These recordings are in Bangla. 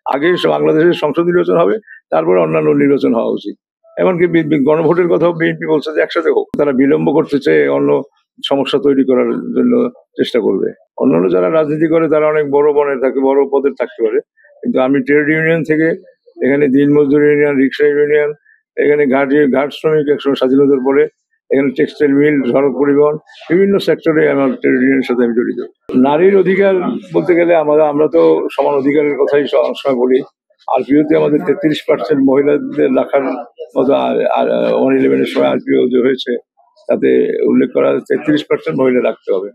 আগে বাংলাদেশের সংসদ নির্বাচন হবে, তারপরে অন্যান্য নির্বাচন হওয়া উচিত। এমনকি গণভোটের কথাও বিএনপি বলছে যে একসাথে হোক। তারা বিলম্ব করতে চেয়ে অন্য সমস্যা তৈরি করার জন্য চেষ্টা করবে। অন্যান্য যারা রাজনীতি করে তারা অনেক বড় বনের থাকে, বড় পদের থাকতে পারে, কিন্তু আমি ট্রেড ইউনিয়ন থেকে এখানে দিনমজদুর ইউনিয়ন, রিক্সা ইউনিয়ন, এখানে ঘাট শ্রমিক একসময় স্বাধীনতার পরে, এখানে টেক্সটাইল মিল, সড়ক পরিবহন, বিভিন্ন সেক্টরে আমার ট্রেড ইউনিয়নের সাথে আমি জড়িত। নারীর অধিকার বলতে গেলে আমরা তো সমান অধিকারের কথাই সবসময় বলি। আরপিওতে আমাদের 33% মহিলাদের রাখার মতো, আর 111-এর সময় আরপিও যে হয়েছে তাতে উল্লেখ করা 33% মহিলা রাখতে হবে।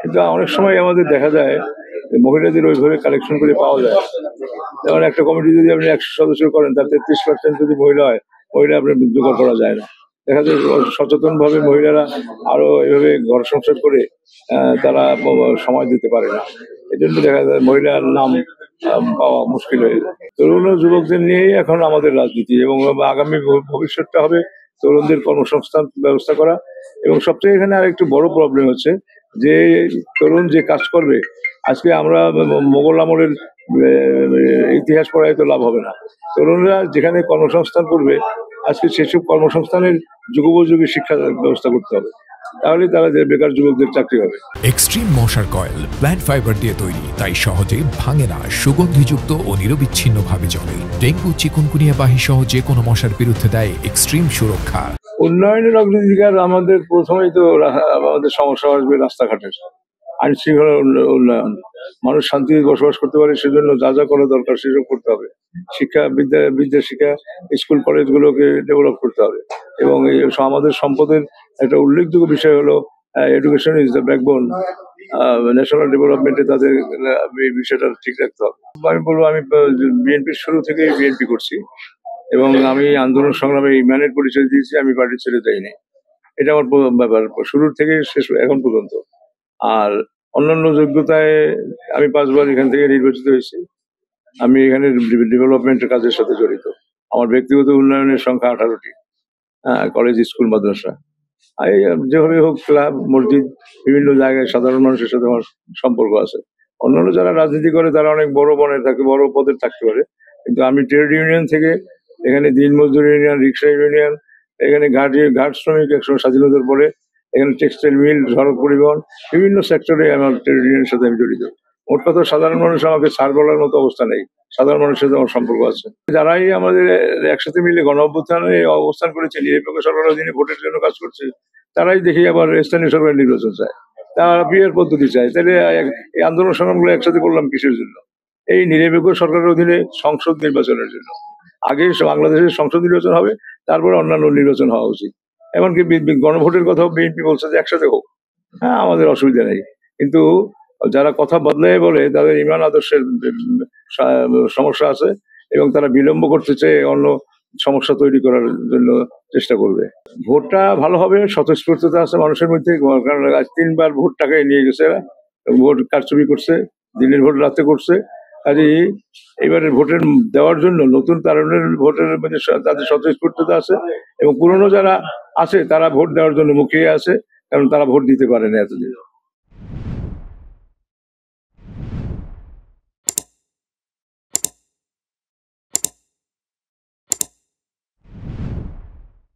কিন্তু অনেক সময় আমাদের দেখা যায় মহিলাদের ওইভাবে কালেকশন করে পাওয়া যায়। যেমন একটা কমিটি যদি আপনি 100 সদস্য করেন, তার 33% যদি মহিলা হয়, মহিলা আপনার জোগাড় করা যায় না। দেখা যায় সচেতন ভাবে মহিলারা আরো এভাবে ঘর সংসার করে তারা সময় দিতে পারে না। এই জন্য দেখা যায় মহিলার নাম পাওয়া মুশকিল হয়ে যায়। তরুণ ও যুবকদের নিয়েই এখন আমাদের রাজনীতি, এবং আগামী ভবিষ্যৎটা হবে তরুণদের কর্মসংস্থান ব্যবস্থা করা। এবং সবচেয়ে এখানে আরেকটু বড় প্রবলেম হচ্ছে যে তরুণ যে কাজ করবে, আজকে আমরা মোগল আমলের ইতিহাস পড়ায় তো লাভ হবে না। তরুণরা যেখানে কর্মসংস্থান করবে, আজকে সেসব কর্মসংস্থানের যুগোপযোগী শিক্ষা ব্যবস্থা করতে হবে, তাহলে তারা বেকার যুবকদের চাকরি হবে। এক্সট্রিম মশার কয়েল প্ল্যান্ট ফাইবার দিয়ে তৈরি, তাই সহজে ভাঙে না, সুগন্ধিযুক্ত ও নিরবিচ্ছিন্ন ভাবে চলে। ডেঙ্গু, চিকুনগুনিয়া বাহি সহ যে কোনো মশার বিরুদ্ধে দেয় এক্সট্রিম সুরক্ষা। উন্নয়নের অগ্রাধিকার আমাদের প্রথমেই তো আমাদের সমস্যা আসবে রাস্তাঘাটের, আইন শৃঙ্খলা উন্নয়ন, মানুষ শান্তিতে বসবাস করতে পারে, সেজন্য যা যা করা দরকার সেসব করতে হবে। বিদ্যা শিক্ষা, স্কুল কলেজগুলোকে ডেভেলপ করতে হবে। এবং আমাদের সম্পদের একটা উল্লেখযোগ্য বিষয় হলো education is the backbone. National ডেভেলপমেন্টে তাদের এই বিষয়টা ঠিক রাখতে হবে। আমি বলবো, আমি বিএনপির শুরু থেকেই বিএনপি করছি, এবং আমি আন্দোলন সংগ্রামে ইমানের পরিচয় দিয়েছি, আমি পার্টি ছেড়ে যাইনি। এটা আমার ব্যাপার, শুরুর থেকে শেষ এখন পর্যন্ত। আর অন্যান্য যোগ্যতায় আমি 5 বার এখান থেকে নির্বাচিত হয়েছি। আমি এখানে ডেভেলপমেন্টের কাজের সাথে জড়িত। আমার ব্যক্তিগত উন্নয়নের সংখ্যা 18টি, কলেজ, স্কুল, মাদ্রাসা। যেভাবে হোক, ক্লাব, মসজিদ, বিভিন্ন জায়গায় সাধারণ মানুষের সাথে আমার সম্পর্ক আছে। অন্যান্য যারা রাজনীতি করে তারা অনেক বড় বনের থাকে, বড় পদের থাকতে পারে, কিন্তু আমি ট্রেড ইউনিয়ন থেকে এখানে দিনমজদুর ইউনিয়ন, রিক্সা ইউনিয়ন, এখানে ঘাট শ্রমিক একসময় স্বাধীনতার পরে, এখানে টেক্সটাইল মিল, সড়ক পরিবহন, বিভিন্ন সেক্টরে আমার ট্রেড ইউনিয়নের সাথে আমি জড়িত। মোট কথা, সাধারণ মানুষ আমাকে ছাড় বলার মতো অবস্থা নেই, সাধারণ মানুষের সাথে আমার সম্পর্ক আছে। যারাই আমাদের একসাথে মিলে গণ অভ্যুত্থানে অবস্থান করেছে, নিরপেক্ষ সরকারের অধীনে ভোটের জন্য কাজ করছে, তারাই দেখি আবার স্থানীয় সরকারের নির্বাচন চায়, তারা বিয়ের পদ্ধতি চায়। তাহলে এই আন্দোলন সংগ্রামগুলো একসাথে করলাম কিসের জন্য? এই নিরপেক্ষ সরকারের অধীনে সংসদ নির্বাচনের জন্য। আগে বাংলাদেশের সংসদ নির্বাচন হবে, তারপরে অন্যান্য নির্বাচন হওয়া উচিত। এমনকি গণভোটের কথাও বিএনপি বলছে যে একসাথে হোক। হ্যাঁ, আমাদের অসুবিধা নেই, কিন্তু যারা কথা বদলায় বলে তাদের ইমান আদর্শের সমস্যা আছে, এবং তারা বিলম্ব করতে চেয়ে অন্য সমস্যা তৈরি করার জন্য চেষ্টা করবে। ভোটটা ভালো হবে, স্বতঃস্ফূর্ততা আছে মানুষের মধ্যে, কারণ আজ 3 বার ভোট টাকায় নিয়ে গেছে, ভোট কারচুপি করছে, দিনের ভোট রাতে করছে। কাজেই এবারের ভোটের দেওয়ার জন্য নতুন তারুণের ভোটের মধ্যে তাদের স্বতঃস্ফূর্ততা আছে, এবং পুরনো যারা আছে তারা ভোট দেওয়ার জন্য মুখিয়ে আছে, কারণ তারা ভোট দিতে পারে না এতদিন।